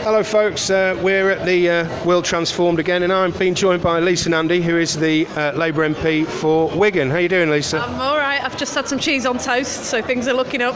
Hello folks, we're at the World Transformed again, and I'm being joined by Nandy, who is the Labour MP for Wigan. How are you doing, Lisa? I'm alright, I've just had some cheese on toast, so things are looking up.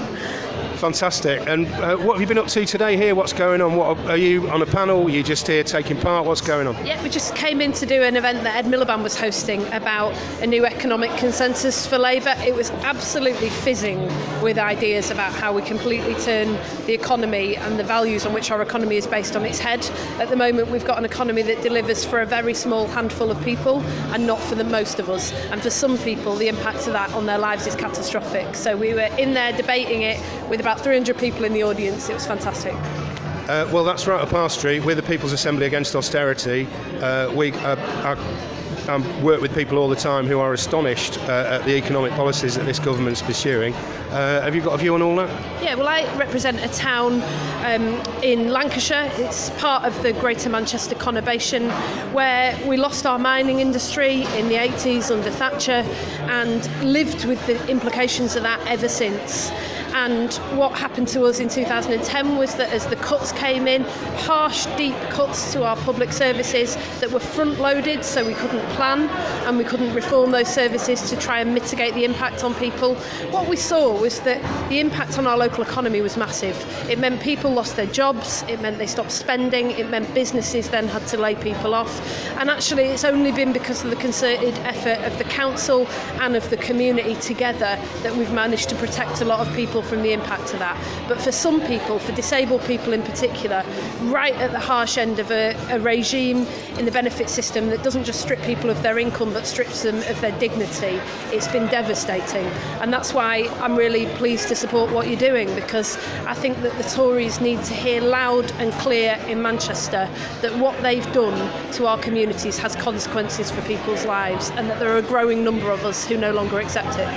Fantastic. And what have you been up to today here? What's going on? What are you on a panel? Are you just here taking part? What's going on? Yeah, we just came in to do an event that Ed Miliband was hosting about a new economic consensus for Labour. It was absolutely fizzing with ideas about how we completely turn the economy and the values on which our economy is based on its head. At the moment, we've got an economy that delivers for a very small handful of people and not for the most of us. And for some people, the impact of that on their lives is catastrophic. So we were in there debating it with about 300 people in the audience. It was fantastic. Well, that's right up our street. We're the People's Assembly Against Austerity. I work with people all the time who are astonished at the economic policies that this government's pursuing. Have you got a view on all that? Yeah, well, I represent a town in Lancashire. It's part of the Greater Manchester conurbation, where we lost our mining industry in the 80s under Thatcher and lived with the implications of that ever since. And what happened to us in 2010 was that as the cuts came in, harsh, deep cuts to our public services that were front-loaded, so we couldn't plan and we couldn't reform those services to try and mitigate the impact on people. What we saw was that the impact on our local economy was massive. It meant people lost their jobs, it meant they stopped spending, it meant businesses then had to lay people off. And actually it's only been because of the concerted effort of the council and of the community together that we've managed to protect a lot of people from the impact of that. But for some people, for disabled people in particular, right at the harsh end of a regime in the benefit system that doesn't just strip people of their income but strips them of their dignity, it's been devastating. And that's why I'm really pleased to support what you're doing, because I think that the Tories need to hear loud and clear in Manchester that what they've done to our communities has consequences for people's lives, and that there are a growing number of us who no longer accept it.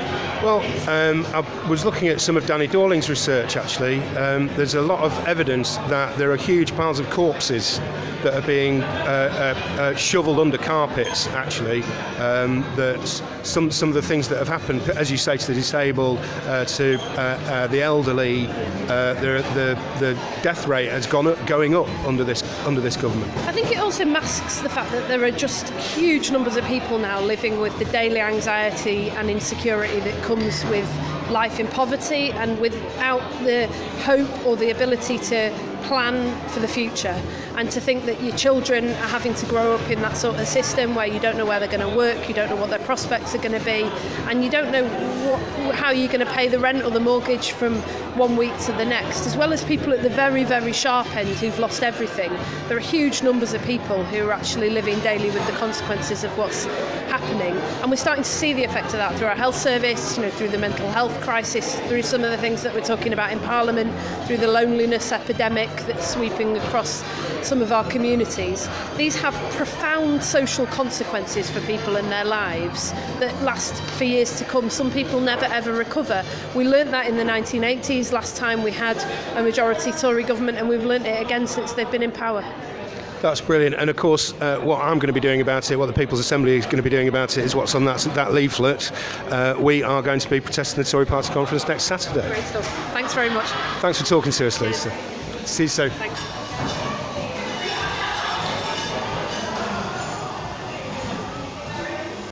Well, I was looking at some of Danny Dorling's research, actually. There's a lot of evidence that there are huge piles of corpses that are being shovelled under carpets, actually. That some of the things that have happened, as you say, to the disabled, to the elderly, the death rate has going up under this government. I think it also masks the fact that there are just huge numbers of people now living with the daily anxiety and insecurity that comes with life in poverty and without the hope or the ability to plan for the future, and to think that your children are having to grow up in that sort of system where you don't know where they're going to work, you don't know what their prospects are going to be, and you don't know how you're going to pay the rent or the mortgage from one week to the next, as well as people at the very, very sharp end who've lost everything. There are huge numbers of people who are actually living daily with the consequences of what's happening, and we're starting to see the effect of that through our health service, through the mental health crisis, through some of the things that we're talking about in Parliament, through the loneliness epidemic that's sweeping across some of our communities. These have profound social consequences for people and their lives that last for years to come. Some people never ever recover. We learnt that in the 1980s, last time we had a majority Tory government, and we've learnt it again since they've been in power. That's brilliant. And of course, what I'm going to be doing about it, what the People's Assembly is going to be doing about it, is what's on that leaflet. We are going to be protesting the Tory Party conference next Saturday. Great stuff. Thanks very much. Thanks for talking to us, Lisa. See you soon. Thanks.